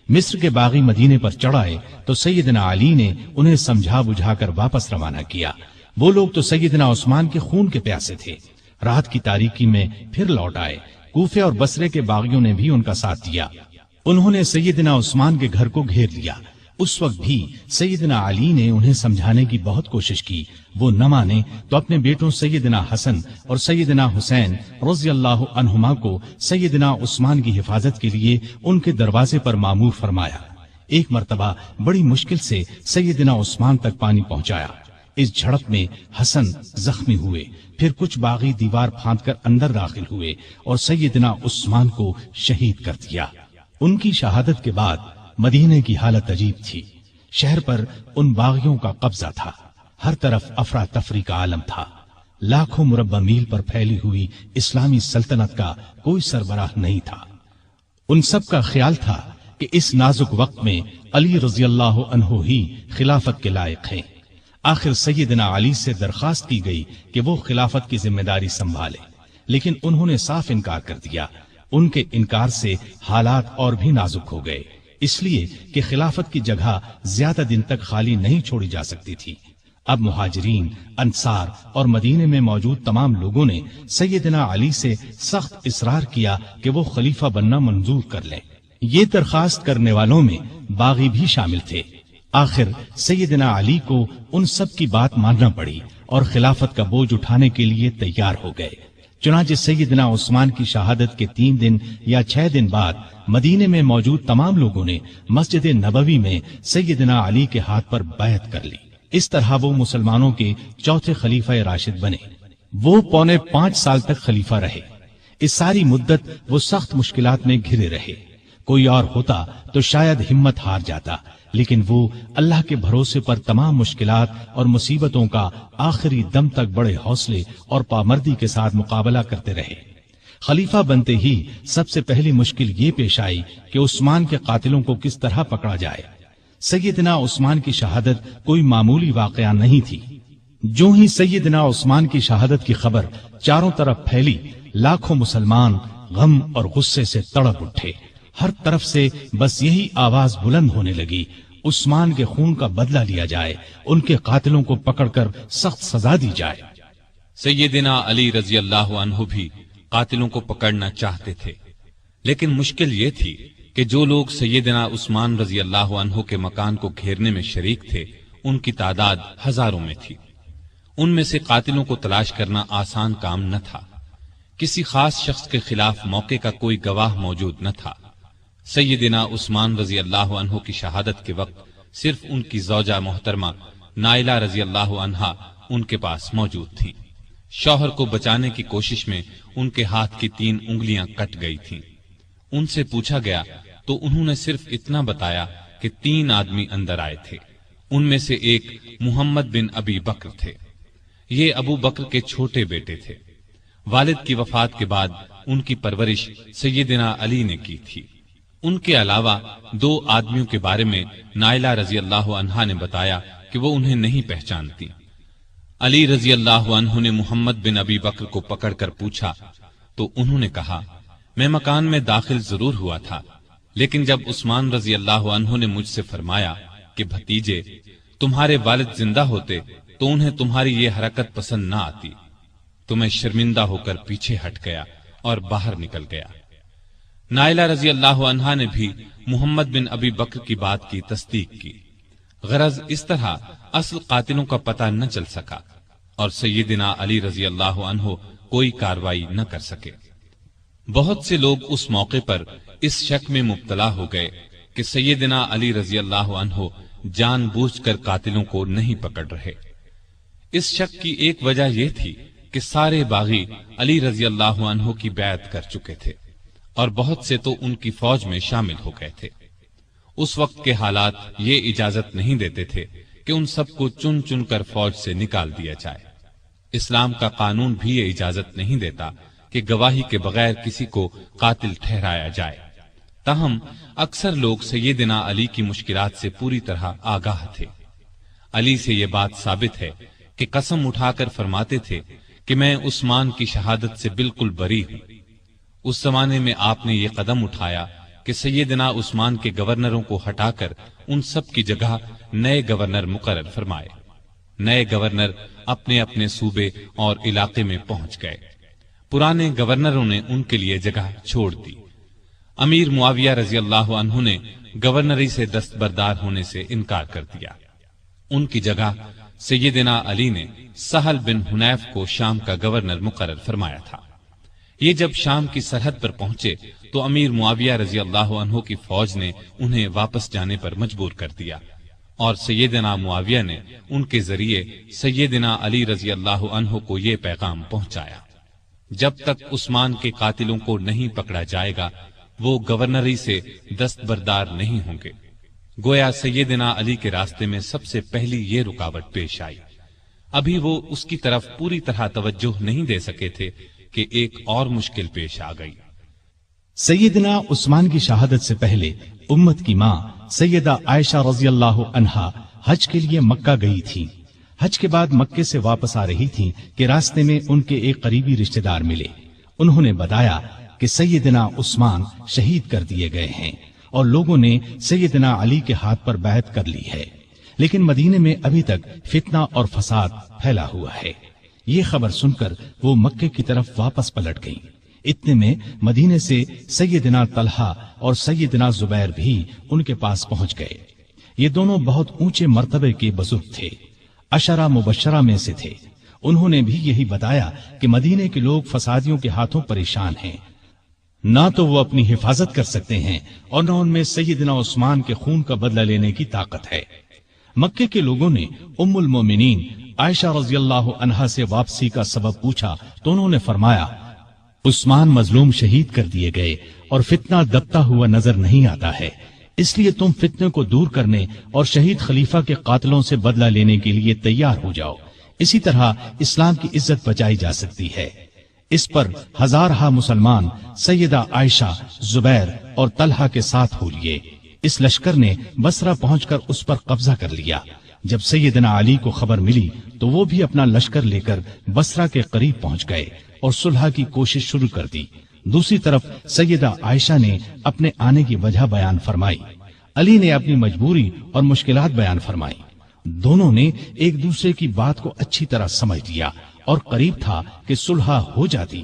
مصر کے باغی مدینے پر چڑھائے تو سیدنا علی نے انہیں سمجھا بجھا کر واپس روانہ کیا۔ وہ لوگ تو سیدنا عثمان کے خون کے پیاسے تھے۔ رات کی تاریکی میں پھر لوٹ آئے۔ کوفے اور بصرے کے باغیوں نے بھی ان کا ساتھ دیا۔ انہوں نے سیدنا عثمان کے گھر کو گھیر لیا۔ اس وقت بھی سیدنا علی نے انہیں سمجھانے کی بہت کوشش کی، وہ نہ مانے تو اپنے بیٹوں سیدنا حسن اور سیدنا حسین رضی اللہ عنہما کو سیدنا عثمان کی حفاظت کے لیے ان کے دروازے پر مامور فرمایا۔ ایک مرتبہ بڑی مشکل سے سیدنا عثمان تک پانی پہنچایا۔ اس جھڑپ میں حسن زخمی ہوئے، پھر کچھ باغی دیوار پھاند کر اندر داخل ہوئے اور سیدنا عثمان کو شہید کر دیا۔ ان کی شہادت کے بعد مدینے کی حالت عجیب تھی۔ شہر پر ان باغیوں کا قبضہ تھا، ہر طرف افراتفری کا عالم تھا۔ لاکھوں مربع میل پر پھیلی ہوئی اسلامی سلطنت کا کوئی سربراہ نہیں تھا۔ ان سب کا خیال تھا کہ اس نازک وقت میں علی رضی اللہ عنہ ہی خلافت کے لائق ہیں۔ آخر سیدنا علی سے درخواست کی گئی کہ وہ خلافت کی ذمہ داری سنبھالے، لیکن انہوں نے صاف انکار کر دیا۔ ان کے انکار سے حالات اور بھی نازک ہو گئے، اس لیے کہ خلافت کی جگہ زیادہ دن تک خالی نہیں چھوڑی جا سکتی تھی۔ اب مہاجرین، انصار اور مدینے میں موجود تمام لوگوں نے سیدنا علی سے سخت اصرار کیا کہ وہ خلیفہ بننا منظور کر لیں۔ یہ درخواست کرنے والوں میں باغی بھی شامل تھے۔ آخر سیدنا علی کو ان سب کی بات ماننا پڑی اور خلافت کا بوجھ اٹھانے کے لیے تیار ہو گئے۔ چنانچہ سیدنا عثمان کی شہادت کے 3 دن یا 6 دن بعد مدینے میں موجود تمام لوگوں نے مسجد نبوی میں سیدنا علی کے ہاتھ پر بیعت کر لی۔ اس طرح وہ مسلمانوں کے چوتھے خلیفہ راشد بنے۔ وہ 4.25 سال تک خلیفہ رہے۔ اس ساری مدت وہ سخت مشکلات میں گھرے رہے۔ کوئی اور ہوتا تو شاید ہمت ہار جاتا، لیکن وہ اللہ کے بھروسے پر تمام مشکلات اور مصیبتوں کا آخری دم تک بڑے حوصلے اور پامردی کے ساتھ مقابلہ کرتے رہے۔ خلیفہ بنتے ہی سب سے پہلی مشکل یہ پیش آئی کہ عثمان کے قاتلوں کو کس طرح پکڑا جائے۔ سیدنا عثمان کی شہادت کوئی معمولی واقعہ نہیں تھی۔ جو ہی سیدنا عثمان کی شہادت کی خبر چاروں طرف پھیلی، لاکھوں مسلمان غم اور غصے سے تڑپ اٹھے۔ ہر طرف سے بس یہی آواز بلند ہونے لگی، عثمان کے خون کا بدلہ لیا جائے، ان کے قاتلوں کو پکڑ کر سخت سزا دی جائے۔ سیدنا علی رضی اللہ عنہ بھی قاتلوں کو پکڑنا چاہتے تھے، لیکن مشکل یہ تھی کہ جو لوگ سیدنا عثمان رضی اللہ عنہ کے مکان کو گھیرنے میں شریک تھے، ان کی تعداد ہزاروں میں تھی۔ ان میں سے قاتلوں کو تلاش کرنا آسان کام نہ تھا۔ کسی خاص شخص کے خلاف موقع کا کوئی گواہ موجود نہ تھا۔ سیدنا عثمان رضی اللہ عنہ کی شہادت کے وقت صرف ان کی زوجہ محترمہ نائلہ رضی اللہ عنہا ان کے پاس موجود تھی۔ شوہر کو بچانے کی کوشش میں ان کے ہاتھ کی 3 انگلیاں کٹ گئی تھیں۔ ان سے پوچھا گیا تو انہوں نے صرف اتنا بتایا کہ 3 آدمی اندر آئے تھے، ان میں سے ایک محمد بن ابی بکر تھے۔ یہ ابو بکر کے چھوٹے بیٹے تھے۔ والد کی وفات کے بعد ان کی پرورش سیدنا علی نے کی تھی۔ ان کے علاوہ 2 آدمیوں کے بارے میں نائلہ رضی اللہ عنہا نے بتایا کہ وہ انہیں نہیں پہچانتی۔ علی رضی اللہ عنہ نے محمد بن ابی بکر کو پکڑ کر پوچھا تو انہوں نے کہا، میں مکان میں داخل ضرور ہوا تھا، لیکن جب عثمان رضی اللہ عنہ نے مجھ سے فرمایا کہ بھتیجے تمہارے والد زندہ ہوتے تو انہیں تمہاری یہ حرکت پسند نہ آتی، تو میں شرمندہ ہو کر پیچھے ہٹ گیا اور باہر نکل گیا۔ نائلہ رضی اللہ عنہا نے بھی محمد بن ابی بکر کی بات کی تصدیق کی، غرض اس طرح اصل قاتلوں کا پتہ نہ چل سکا اور سیدنا علی رضی اللہ عنہ کوئی کاروائی نہ کر سکے۔ بہت سے لوگ اس موقع پر اس شک میں مبتلا ہو گئے کہ سیدنا علی رضی اللہ عنہ جان بوجھ کر قاتلوں کو نہیں پکڑ رہے۔ اس شک کی ایک وجہ یہ تھی کہ سارے باغی علی رضی اللہ عنہ کی بیعت کر چکے تھے اور بہت سے تو ان کی فوج میں شامل ہو گئے تھے۔ اس وقت کے حالات یہ اجازت نہیں دیتے تھے کہ ان سب کو چن چن کر فوج سے نکال دیا جائے۔ اسلام کا قانون بھی یہ اجازت نہیں دیتا کہ گواہی کے بغیر کسی کو قاتل ٹھہرایا جائے۔ تاہم اکثر لوگ سیدنا علی کی مشکلات سے پوری طرح آگاہ تھے۔ علی سے یہ بات ثابت ہے کہ قسم اٹھا کر فرماتے تھے کہ میں عثمان کی شہادت سے بالکل بری ہوں۔ اس زمانے میں آپ نے یہ قدم اٹھایا کہ سیدنا عثمان کے گورنروں کو ہٹا کر ان سب کی جگہ نئے گورنر مقرر فرمائے۔ نئے گورنر اپنے اپنے صوبے اور علاقے میں پہنچ گئے۔ پرانے گورنروں نے ان کے لیے جگہ چھوڑ دی۔ امیر معاویہ رضی اللہ عنہ نے گورنری سے دستبردار ہونے سے انکار کر دیا۔ ان کی جگہ سیدنا علی نے سہل بن حنیف کو شام کا گورنر مقرر فرمایا تھا۔ یہ جب شام کی سرحد پر پہنچے تو امیر معاویہ رضی اللہ عنہ کی فوج نے انہیں واپس جانے پر مجبور کر دیا اور سیدنا معاویہ نے ان کے ذریعے سیدنا علی رضی اللہ عنہ کو یہ پیغام پہنچایا، جب تک عثمان کے قاتلوں کو نہیں پکڑا جائے گا وہ گورنری سے دستبردار نہیں ہوں گے۔ گویا سیدنا علی کے راستے میں سب سے پہلی یہ رکاوٹ پیش آئی۔ ابھی وہ اس کی طرف پوری طرح توجہ نہیں دے سکے تھے کہ ایک اور مشکل پیش آ گئی۔ سیدنا عثمان کی شہادت سے پہلے امت کی ماں سیدہ عائشہ رضی اللہ عنہا حج کے لیے مکہ گئی تھی۔ حج کے بعد مکے سے واپس آ رہی تھی کہ راستے میں ان کے ایک قریبی رشتہ دار ملے۔ انہوں نے بتایا کہ سیدنا عثمان شہید کر دیے گئے ہیں اور لوگوں نے سیدنا علی کے ہاتھ پر بیعت کر لی ہے، لیکن مدینے میں ابھی تک فتنہ اور فساد پھیلا ہوا ہے۔ یہ خبر سن کر وہ مکے کی طرف واپس پلٹ گئیں۔ اتنے میں مدینے سے سیدنا طلحہ اور سیدنا زبیر بھی ان کے پاس پہنچ گئے۔ یہ دونوں بہت اونچے مرتبے کے بزرگ تھے، عشرہ مبشرہ میں سے تھے۔ انہوں نے بھی یہی بتایا کہ مدینے کے لوگ فسادیوں کے ہاتھوں پریشان ہیں، نہ تو وہ اپنی حفاظت کر سکتے ہیں اور نہ ان میں سیدنا عثمان کے خون کا بدلہ لینے کی طاقت ہے۔ مکے کے لوگوں نے ام المومنین عائشہ رضی اللہ عنہا سے واپسی کا سبب پوچھا تو انہوں نے فرمایا، عثمان مظلوم شہید کر دیے گئے اور فتنہ دبتا ہوا نظر نہیں آتا ہے، اس لیے تم فتنے کو دور کرنے اور شہید خلیفہ کے قاتلوں سے بدلہ لینے کے لیے تیار ہو جاؤ، اسی طرح اسلام کی عزت بچائی جا سکتی ہے۔ اس پر ہزارہا مسلمان سیدہ عائشہ، زبیر اور طلحہ کے ساتھ ہو لیے۔ اس لشکر نے بصرہ پہنچ کر اس پر قبضہ کر لیا۔ جب سیدنا علی کو خبر ملی تو وہ بھی اپنا لشکر لے کر بصرہ کے قریب پہنچ گئے اور صلح کی کوشش شروع کر دی۔ دوسری طرف سیدہ عائشہ نے اپنے آنے کی وجہ بیان فرمائی، علی نے اپنی مجبوری اور مشکلات بیان فرمائی۔ دونوں نے ایک دوسرے کی بات کو اچھی طرح سمجھ لیا اور قریب تھا کہ صلح ہو جاتی،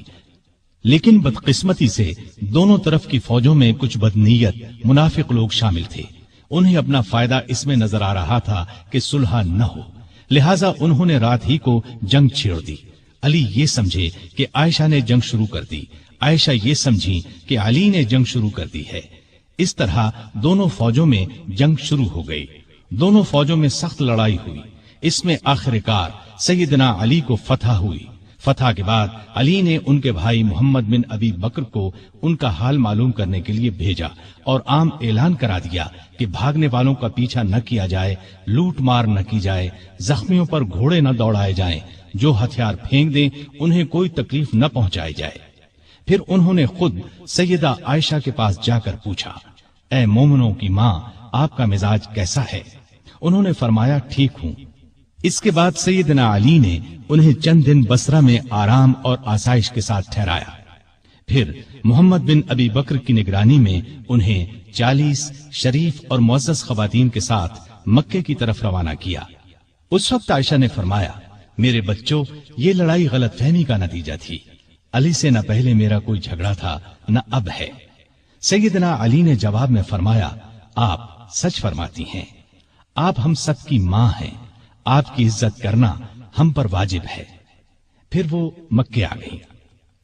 لیکن بدقسمتی سے دونوں طرف کی فوجوں میں کچھ بدنیت منافق لوگ شامل تھے۔ انہیں اپنا فائدہ اس میں نظر آ رہا تھا کہ صلح نہ ہو، لہٰذا انہوں نے رات ہی کو جنگ چھیڑ دی۔ علی یہ سمجھے کہ عائشہ نے جنگ شروع کر دی، عائشہ یہ سمجھی کہ علی نے جنگ شروع کر دی ہے۔ اس طرح دونوں فوجوں میں جنگ شروع ہو گئی۔ دونوں فوجوں میں سخت لڑائی ہوئی۔ اس میں آخر کار سیدنا علی کو فتح ہوئی۔ فتح کے بعد علی نے ان کے بھائی محمد بن ابی بکر کو ان کا حال معلوم کرنے کے لیے بھیجا اور عام اعلان کرا دیا کہ بھاگنے والوں کا پیچھا نہ کیا جائے، لوٹ مار نہ کی جائے، زخمیوں پر گھوڑے نہ دوڑائے جائیں، جو ہتھیار پھینک دیں انہیں کوئی تکلیف نہ پہنچائی جائے۔ پھر انہوں نے خود سیدہ عائشہ کے پاس جا کر پوچھا، اے مومنوں کی ماں، آپ کا مزاج کیسا ہے؟ انہوں نے فرمایا ٹھیک ہوں۔ اس کے بعد سیدنا علی نے انہیں چند دن بصرہ میں آرام اور آسائش کے ساتھ ٹھہرایا، پھر محمد بن ابی بکر کی نگرانی میں انہیں 40 شریف اور معزز خواتین کے ساتھ مکے کی طرف روانہ کیا۔ اس وقت عائشہ نے فرمایا، میرے بچوں، یہ لڑائی غلط فہمی کا نتیجہ تھی۔ علی سے نہ پہلے میرا کوئی جھگڑا تھا نہ اب ہے۔ سیدنا علی نے جواب میں فرمایا، آپ سچ فرماتی ہیں، آپ ہم سب کی ماں ہیں، آپ کی عزت کرنا ہم پر واجب ہے۔ پھر وہ مکے آ گئی۔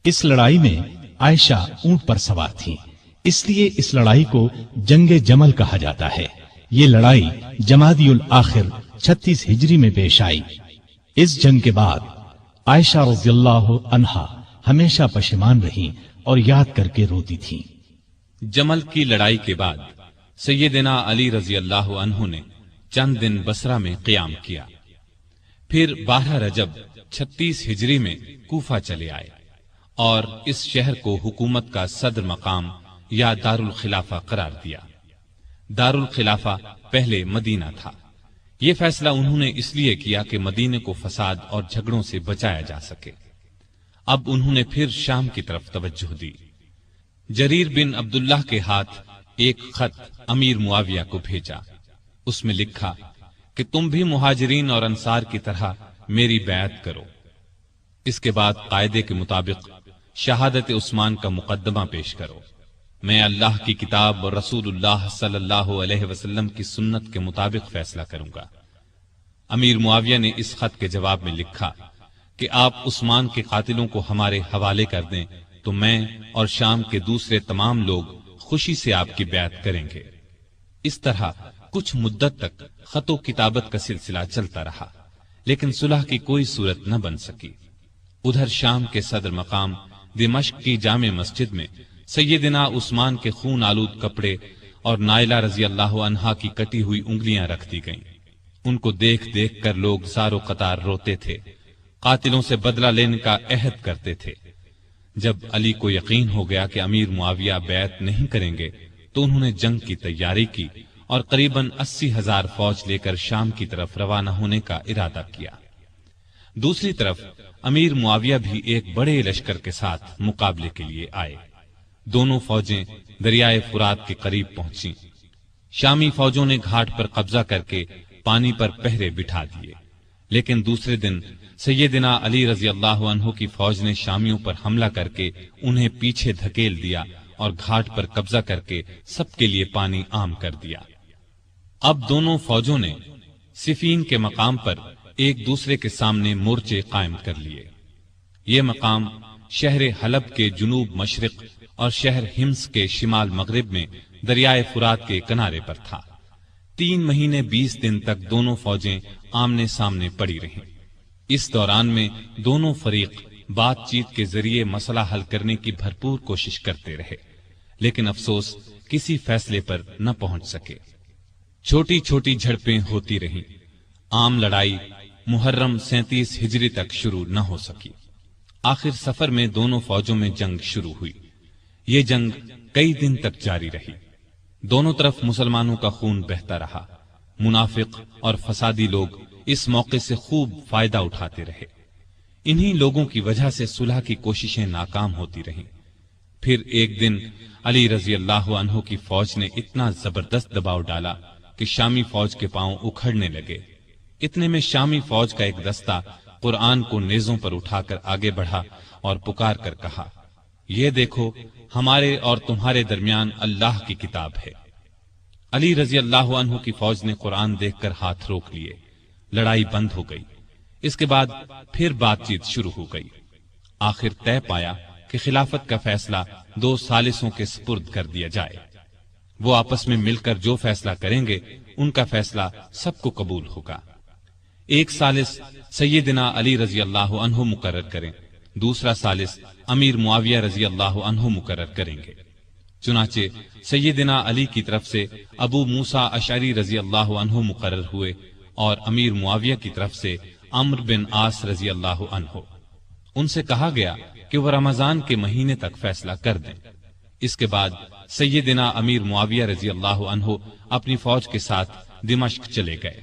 اس لڑائی میں عائشہ اونٹ پر سوار تھیں، اس لیے اس لڑائی کو جنگ جمل کہا جاتا ہے۔ یہ لڑائی جمادی الاخر 36 ہجری میں پیش آئی۔ اس جنگ کے بعد عائشہ رضی اللہ عنہا ہمیشہ پشیمان رہیں اور یاد کر کے روتی تھیں۔ جمل کی لڑائی کے بعد سیدنا علی رضی اللہ عنہ نے چند دن بصرہ میں قیام کیا، پھر 12 رجب 36 ہجری میں کوفہ چلے آئے اور اس شہر کو حکومت کا صدر مقام یا دارالخلافہ قرار دیا۔ دارالخلافہ پہلے مدینہ تھا۔ یہ فیصلہ انہوں نے اس لیے کیا کہ مدینے کو فساد اور جھگڑوں سے بچایا جا سکے۔ اب انہوں نے پھر شام کی طرف توجہ دی۔ جریر بن عبداللہ کے ہاتھ ایک خط امیر معاویہ کو بھیجا۔ اس میں لکھا کہ تم بھی مہاجرین اور انصار کی طرح میری بیعت کرو۔ اس کے بعد قاعدے کے مطابق شہادت عثمان کا مقدمہ پیش کرو۔ میں اللہ کی کتاب اور رسول اللہ صلی اللہ علیہ وسلم کی سنت کے مطابق فیصلہ کروں گا۔ امیر معاویہ نے اس خط کے جواب میں لکھا کہ آپ عثمان کے قاتلوں کو ہمارے حوالے کر دیں تو میں اور شام کے دوسرے تمام لوگ خوشی سے آپ کی بیعت کریں گے۔ اس طرح کچھ مدت تک خط و کتابت کا سلسلہ چلتا رہا، لیکن صلح کی کوئی صورت نہ بن سکی۔ ادھر شام کے صدر مقام دمشق کی جامع مسجد میں سیدنا عثمان کے خون آلود کپڑے اور نائلہ رضی اللہ عنہا کی کٹی ہوئی انگلیاں رکھ دی گئیں۔ ان کو دیکھ دیکھ کر لوگ زار و قطار روتے تھے، قاتلوں سے بدلہ لینے کا عہد کرتے تھے۔ جب علی کو یقین ہو گیا کہ امیر معاویہ بیعت نہیں کریں گے تو انہوں نے جنگ کی تیاری کی اور قریباً 80,000 فوج لے کر شام کی طرف روانہ ہونے کا ارادہ کیا۔ دوسری طرف امیر معاویہ بھی ایک بڑے لشکر کے ساتھ مقابلے کے لیے آئے۔ دونوں فوجیں دریائے فرات کے قریب پہنچیں۔ شامی فوجوں نے گھاٹ پر قبضہ کر کے پانی پر پہرے بٹھا دیے، لیکن دوسرے دن سیدنا علی رضی اللہ عنہ کی فوج نے شامیوں پر حملہ کر کے انہیں پیچھے دھکیل دیا اور گھاٹ پر قبضہ کر کے سب کے لیے پانی عام کر دیا۔ اب دونوں فوجوں نے صفین کے مقام پر ایک دوسرے کے سامنے مورچے قائم کر لیے۔ یہ مقام شہر حلب کے جنوب مشرق اور شہر ہمس کے شمال مغرب میں دریائے فرات کے کنارے پر تھا۔ 3 مہینے 20 دن تک دونوں فوجیں آمنے سامنے پڑی رہیں۔ اس دوران میں دونوں فریق بات چیت کے ذریعے مسئلہ حل کرنے کی بھرپور کوشش کرتے رہے، لیکن افسوس کسی فیصلے پر نہ پہنچ سکے۔ چھوٹی چھوٹی جھڑپیں ہوتی رہیں۔ عام لڑائی محرم 37 ہجری تک شروع نہ ہو سکی۔ آخر سفر میں دونوں فوجوں میں جنگ شروع ہوئی۔ یہ جنگ کئی دن تک جاری رہی۔ دونوں طرف مسلمانوں کا خون بہتا رہا۔ منافق اور فسادی لوگ اس موقع سے خوب فائدہ اٹھاتے رہے۔ انہی لوگوں کی وجہ سے صلح کی کوششیں ناکام ہوتی رہیں۔ پھر ایک دن علی رضی اللہ عنہ کی فوج نے اتنا زبردست دباؤ ڈالا کہ شامی فوج کے پاؤں اکھڑنے لگے۔ اتنے میں شامی فوج کا ایک دستہ قرآن کو نیزوں پر اٹھا کر آگے بڑھا اور پکار کر کہا، یہ دیکھو ہمارے اور تمہارے درمیان اللہ کی کتاب ہے۔ علی رضی اللہ عنہ کی فوج نے قرآن دیکھ کر ہاتھ روک لیے۔ لڑائی بند ہو گئی۔ اس کے بعد پھر بات چیت شروع ہو گئی۔ آخر طے پایا کہ خلافت کا فیصلہ 2 ثالثوں کے سپرد کر دیا جائے۔ وہ آپس میں مل کر جو فیصلہ کریں گے ان کا فیصلہ سب کو قبول ہوگا۔ ایک ثالث سیدنا علی رضی اللہ عنہ مقرر کریں، دوسرا ثالث امیر معاویہ رضی اللہ عنہ مقرر کریں گے۔ چنانچہ سیدنا علی کی طرف سے ابو موسیٰ اشعری رضی اللہ عنہ مقرر ہوئے اور امیر معاویہ کی طرف سے عمرو بن عاص رضی اللہ عنہ۔ ان سے کہا گیا کہ وہ رمضان کے مہینے تک فیصلہ کر دیں۔ اس کے بعد سیدنا امیر معاویہ رضی اللہ عنہ اپنی فوج کے ساتھ دمشق چلے گئے۔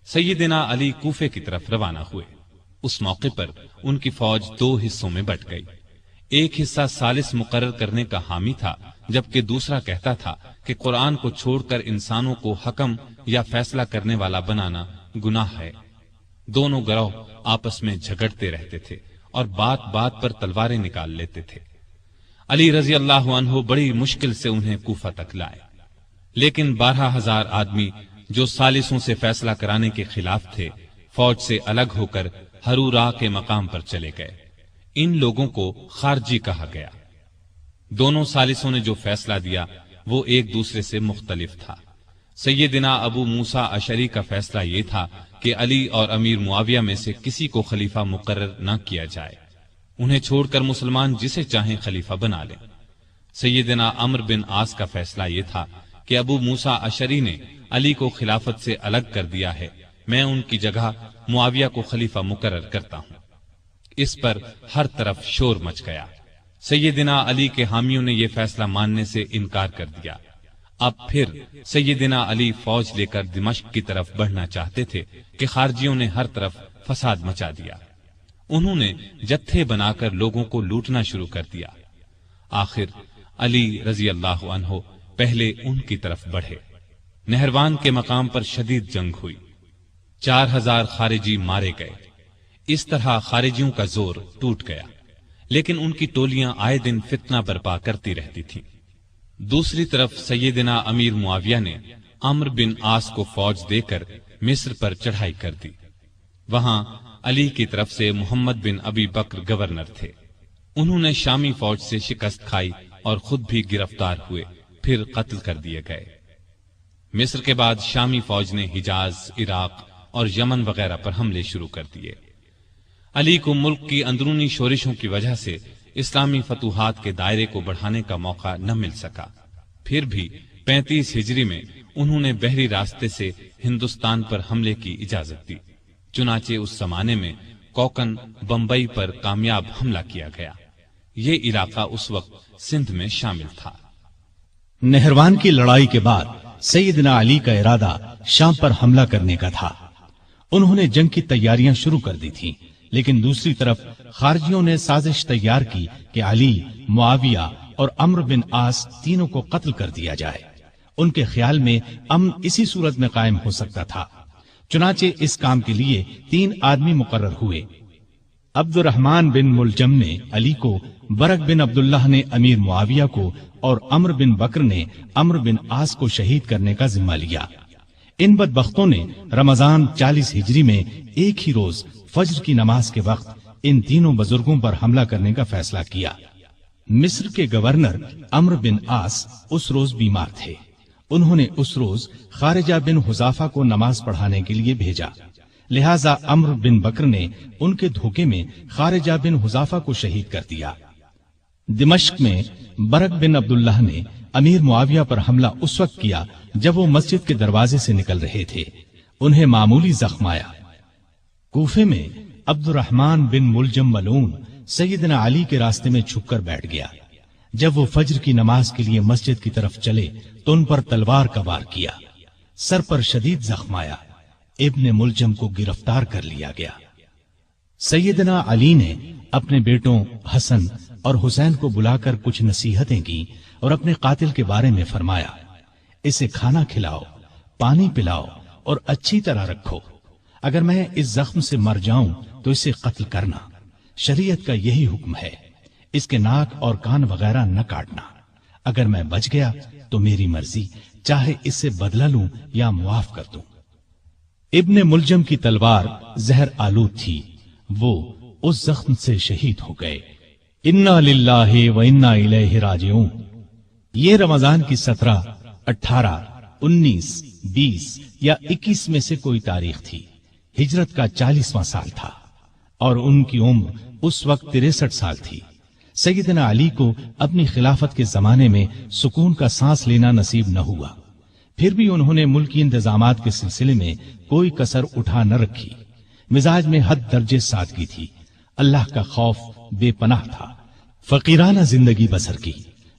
سیدنا علی کوفے کی طرف روانہ ہوئے۔ اس موقع پر ان کی فوج 2 حصوں میں بٹ گئی۔ ایک حصہ ثالث مقرر کرنے کا حامی تھا، جبکہ دوسرا کہتا تھا کہ قرآن کو چھوڑ کر انسانوں کو حکم یا فیصلہ کرنے والا بنانا گناہ ہے۔ دونوں گروہ آپس میں جھگڑتے رہتے تھے اور بات بات پر تلواریں نکال لیتے تھے۔ علی رضی اللہ عنہ بڑی مشکل سے انہیں کوفہ تک لائے، لیکن 12,000 آدمی جو ثالثوں سے فیصلہ کرانے کے خلاف تھے فوج سے الگ ہو کر ہرورا کے مقام پر چلے گئے۔ ان لوگوں کو خارجی کہا گیا۔ دونوں ثالثوں نے جو فیصلہ دیا وہ ایک دوسرے سے مختلف تھا۔ سیدنا ابو موسیٰ اشعری کا فیصلہ یہ تھا کہ علی اور امیر معاویہ میں سے کسی کو خلیفہ مقرر نہ کیا جائے، انہیں چھوڑ کر مسلمان جسے چاہیں خلیفہ بنا لیں۔ سیدنا عمرو بن عاص کا فیصلہ یہ تھا کہ ابو موسیٰ اشعری نے علی کو خلافت سے الگ کر دیا ہے، میں ان کی جگہ معاویہ کو خلیفہ مقرر کرتا ہوں۔ اس پر ہر طرف شور مچ گیا۔ سیدنا علی کے حامیوں نے یہ فیصلہ ماننے سے انکار کر دیا۔ اب پھر سیدنا علی فوج لے کر دمشق کی طرف بڑھنا چاہتے تھے کہ خارجیوں نے ہر طرف فساد مچا دیا۔ انہوں نے جتھے بنا کر لوگوں کو لوٹنا شروع کر دیا۔ آخر علی رضی اللہ عنہ پہلے ان کی طرف بڑھے۔ نہروان کے مقام پر شدید جنگ ہوئی، 4,000 خارجی مارے گئے۔ اس طرح خارجیوں کا زور ٹوٹ گیا، لیکن ان کی ٹولیاں آئے دن فتنہ برپا کرتی رہتی تھیں۔ دوسری طرف سیدنا امیر معاویہ نے عمرو بن عاص کو فوج دے کر مصر پر چڑھائی کر دی۔ وہاں علی کی طرف سے محمد بن ابی بکر گورنر تھے۔ انہوں نے شامی فوج سے شکست کھائی اور خود بھی گرفتار ہوئے، پھر قتل کر دیے گئے۔ مصر کے بعد شامی فوج نے حجاز، عراق اور یمن وغیرہ پر حملے شروع کر دیے۔ علی کو ملک کی اندرونی شورشوں کی وجہ سے اسلامی فتوحات کے دائرے کو بڑھانے کا موقع نہ مل سکا۔ پھر بھی 35 ہجری میں انہوں نے بحری راستے سے ہندوستان پر حملے کی اجازت دی۔ چنانچہ اس زمانے میں کوکن بمبئی پر کامیاب حملہ کیا گیا۔ یہ علاقہ اس وقت سندھ میں شامل تھا۔ نہروان کی لڑائی کے بعد سیدنا علی کا ارادہ شام پر حملہ کرنے کا تھا۔ انہوں نے جنگ کی تیاریاں شروع کر دی تھیں، لیکن دوسری طرف خارجیوں نے سازش تیار کی کہ علی، معاویہ اور عمرو بن عاص تینوں کو قتل کر دیا جائے۔ ان کے خیال میں امن اسی صورت میں قائم ہو سکتا تھا۔ چنانچہ اس کام کے لیے 3 آدمی مقرر ہوئے۔ عبد الرحمن بن ملجم نے علی کو، برق بن عبداللہ نے امیر معاویہ کو اور عمرو بن بکر نے عمرو بن عاص کو شہید کرنے کا ذمہ لیا۔ ان بدبختوں نے رمضان 40 ہجری میں ایک ہی روز فجر کی نماز کے وقت ان تینوں بزرگوں پر حملہ کرنے کا فیصلہ کیا۔ مصر کے گورنر عمرو بن عاص اس روز بیمار تھے۔ انہوں نے اس روز خارجہ بن حذافہ کو نماز پڑھانے کے لیے بھیجا، لہذا عمرو بن بکر نے ان کے دھوکے میں خارجہ بن حذافہ کو شہید کر دیا۔ دمشق میں برق بن عبداللہ نے امیر معاویہ پر حملہ اس وقت کیا جب وہ مسجد کے دروازے سے نکل رہے تھے۔ انہیں معمولی زخم آیا۔ کوفے میں عبد الرحمن بن ملجم ملعون سیدنا علی کے راستے میں چھپ کر بیٹھ گیا۔ جب وہ فجر کی نماز کے لیے مسجد کی طرف چلے تو ان پر تلوار کا وار کیا، سر پر شدید زخم آیا۔ ابن ملجم کو گرفتار کر لیا گیا۔ سیدنا علی نے اپنے بیٹوں حسن اور حسین کو بلا کر کچھ نصیحتیں کی اور اپنے قاتل کے بارے میں فرمایا، اسے کھانا کھلاؤ، پانی پلاؤ اور اچھی طرح رکھو۔ اگر میں اس زخم سے مر جاؤں تو اسے قتل کرنا، شریعت کا یہی حکم ہے۔ اس کے ناک اور کان وغیرہ نہ کاٹنا۔ اگر میں بچ گیا تو میری مرضی، چاہے اس سے بدلہ لوں یا معاف کر دوں۔ ابن ملجم کی تلوار زہر آلود تھی، وہ اس زخم سے شہید ہو گئے۔ انا للہ و انا الیہ راجعون۔ یہ رمضان کی 17، 18، 19، 20 یا 21 میں سے کوئی تاریخ تھی۔ ہجرت کا 40واں سال تھا اور ان کی عمر اس وقت 63 سال تھی۔ سیدنا علی کو اپنی خلافت کے زمانے میں سکون کا سانس لینا نصیب نہ ہوا، پھر بھی انہوں نے ملکی انتظامات کے سلسلے میں کوئی کسر اٹھا نہ رکھی۔ مزاج میں حد درجے سادگی تھی، اللہ کا خوف بے پناہ تھا۔ فقیرانہ زندگی بسر کی،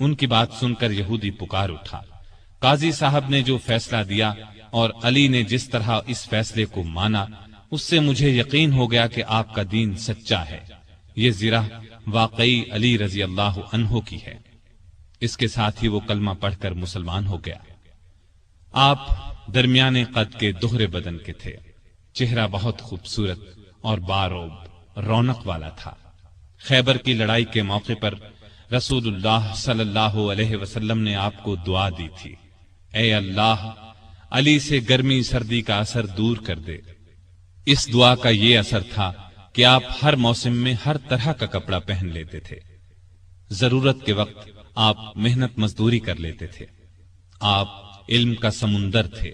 ان کی بات سن کر یہودی پکار اٹھا۔ قاضی صاحب نے جو فیصلہ دیا اور علی نے جس طرح اس فیصلے کو مانا، اس سے مجھے یقین ہو گیا کہ آپ کا دین سچا ہے، یہ زرہ واقعی علی رضی اللہ عنہ کی ہے۔ اس کے ساتھ ہی وہ کلمہ پڑھ کر مسلمان ہو گیا۔ آپ درمیانے قد کے دوہرے بدن کے تھے، چہرہ بہت خوبصورت اور باروب رونق والا تھا۔ خیبر کی لڑائی کے موقع پر رسول اللہ صلی اللہ علیہ وسلم نے آپ کو دعا دی تھی، اے اللہ علی سے گرمی سردی کا اثر دور کر دے۔ اس دعا کا یہ اثر تھا کہ آپ ہر موسم میں ہر طرح کا کپڑا پہن لیتے تھے۔ ضرورت کے وقت آپ محنت مزدوری کر لیتے تھے۔ آپ علم کا سمندر تھے۔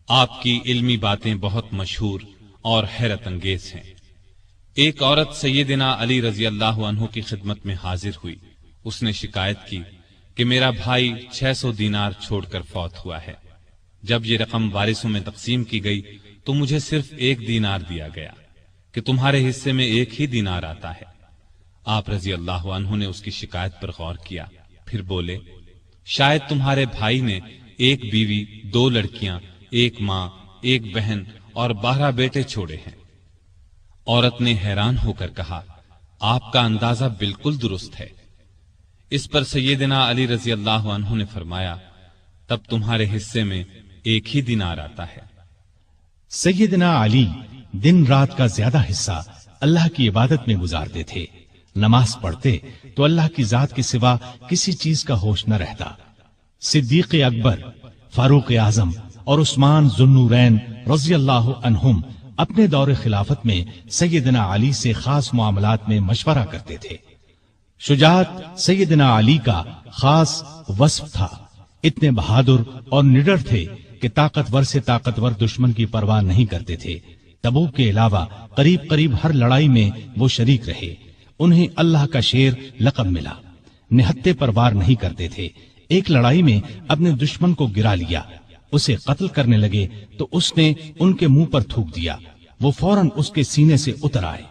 آپ کی علمی باتیں بہت مشہور اور حیرت انگیز ہیں۔ ایک عورت سیدنا علی رضی اللہ عنہ کی خدمت میں حاضر ہوئی۔ اس نے شکایت کی کہ میرا بھائی 600 دینار چھوڑ کر فوت ہوا ہے۔ جب یہ رقم وارثوں میں تقسیم کی گئی تو مجھے صرف 1 دینار دیا گیا کہ تمہارے حصے میں 1 ہی دینار آتا ہے۔ آپ رضی اللہ عنہ نے اس کی شکایت پر غور کیا، پھر بولے، شاید تمہارے بھائی نے 1 بیوی، 2 لڑکیاں، 1 ماں، 1 بہن اور 12 بیٹے چھوڑے ہیں۔ عورت نے حیران ہو کر کہا، آپ کا اندازہ بالکل درست ہے۔ اس پر سیدنا علی رضی اللہ عنہ نے فرمایا، تب تمہارے حصے میں 1 ہی دینار آتا ہے۔ سیدنا علی دن رات کا زیادہ حصہ اللہ کی عبادت میں گزارتے تھے۔ نماز پڑھتے تو اللہ کی ذات کے سوا کسی چیز کا ہوش نہ رہتا۔ صدیق اکبر، فاروق اعظم اور عثمان ذو النورین رضی اللہ عنہم اپنے دور خلافت میں سیدنا علی سے خاص معاملات میں مشورہ کرتے تھے۔ شجاعت سیدنا علی کا خاص وصف تھا۔ اتنے بہادر اور نڈر تھے کہ طاقتور سے طاقتور دشمن کی پرواہ نہیں کرتے تھے۔ تبوک کے علاوہ قریب قریب ہر لڑائی میں وہ شریک رہے۔ انہیں اللہ کا شیر لقب ملا۔ نہتے پر وار نہیں کرتے تھے۔ ایک لڑائی میں اپنے دشمن کو گرا لیا، اسے قتل کرنے لگے تو اس نے ان کے منہ پر تھوک دیا، وہ فوراً اس کے سینے سے اتر آئے،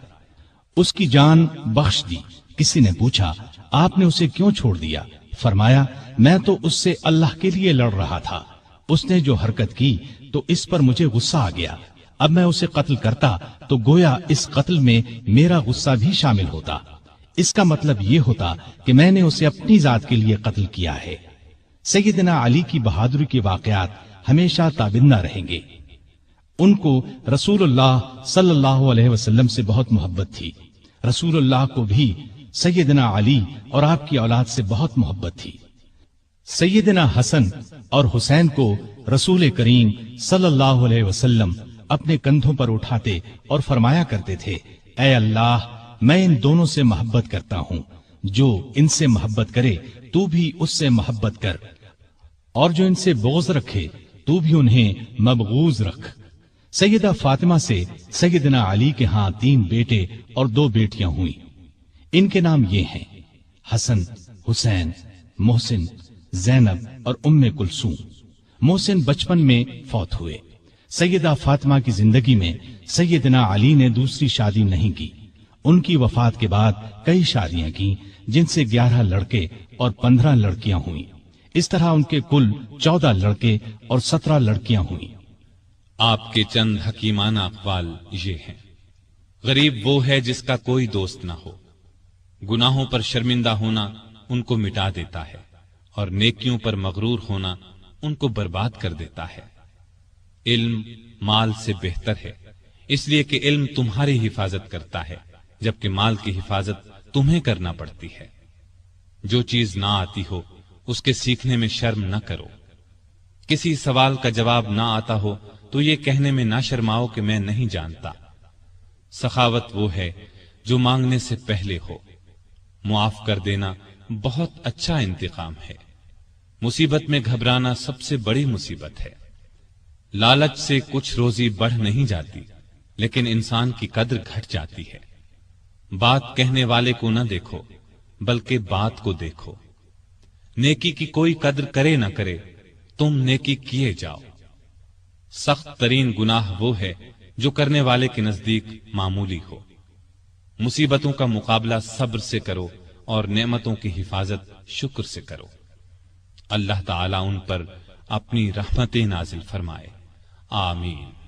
اس کی جان بخش دی۔ کسی نے پوچھا، آپ نے اسے کیوں چھوڑ دیا؟ فرمایا، میں تو اس سے اللہ کے لیے لڑ رہا تھا، اس نے جو حرکت کی تو اس پر مجھے غصہ آ گیا۔ اب میں اسے قتل کرتا تو گویا اس قتل میں میرا غصہ بھی شامل ہوتا۔ اس کا مطلب یہ ہوتا کہ میں نے اسے اپنی ذات کے لیے قتل کیا ہے۔ سیدنا علی کی بہادری کے واقعات ہمیشہ تابندہ رہیں گے۔ ان کو رسول اللہ صلی اللہ علیہ وسلم سے بہت محبت تھی۔ رسول اللہ کو بھی سیدنا علی اور آپ کی اولاد سے بہت محبت تھی۔ سیدنا حسن اور حسین کو رسول کریم صلی اللہ علیہ وسلم اپنے کندھوں پر اٹھاتے اور فرمایا کرتے تھے، اے اللہ، میں ان دونوں سے محبت کرتا ہوں، جو ان سے محبت کرے تو بھی اس سے محبت کر، اور جو ان سے بغض رکھے تو بھی انہیں مبغوض رکھ۔ سیدہ فاطمہ سے سیدنا علی کے ہاں 3 بیٹے اور 2 بیٹیاں ہوئیں۔ ان کے نام یہ ہیں حسن، حسین، محسن، زینب اور ام کلثوم۔ محسن بچپن میں فوت ہوئے۔ سیدہ فاطمہ کی زندگی میں سیدنا علی نے دوسری شادی نہیں کی۔ ان کی وفات کے بعد کئی شادیاں کی، جن سے 11 لڑکے اور 15 لڑکیاں ہوئیں۔ اس طرح ان کے کل 14 لڑکے اور 17 لڑکیاں ہوئیں۔ آپ کے چند حکیمانہ اقوال یہ ہیں، غریب وہ ہے جس کا کوئی دوست نہ ہو، گناہوں پر شرمندہ ہونا ان کو مٹا دیتا ہے، اور نیکیوں پر مغرور ہونا ان کو برباد کر دیتا ہے۔ علم مال سے بہتر ہے، اس لیے کہ علم تمہاری حفاظت کرتا ہے، جبکہ مال کی حفاظت تمہیں کرنا پڑتی ہے۔ جو چیز نہ آتی ہو اس کے سیکھنے میں شرم نہ کرو۔ کسی سوال کا جواب نہ آتا ہو تو یہ کہنے میں نہ شرماؤ کہ میں نہیں جانتا۔ سخاوت وہ ہے جو مانگنے سے پہلے ہو۔ معاف کر دینا بہت اچھا انتقام ہے۔ مصیبت میں گھبرانا سب سے بڑی مصیبت ہے۔ لالچ سے کچھ روزی بڑھ نہیں جاتی، لیکن انسان کی قدر گھٹ جاتی ہے۔ بات کہنے والے کو نہ دیکھو، بلکہ بات کو دیکھو۔ نیکی کی کوئی قدر کرے نہ کرے، تم نیکی کیے جاؤ۔ سخت ترین گناہ وہ ہے جو کرنے والے کے نزدیک معمولی ہو۔ مصیبتوں کا مقابلہ صبر سے کرو اور نعمتوں کی حفاظت شکر سے کرو۔ اللہ تعالیٰ ان پر اپنی رحمتیں نازل فرمائے، آمین۔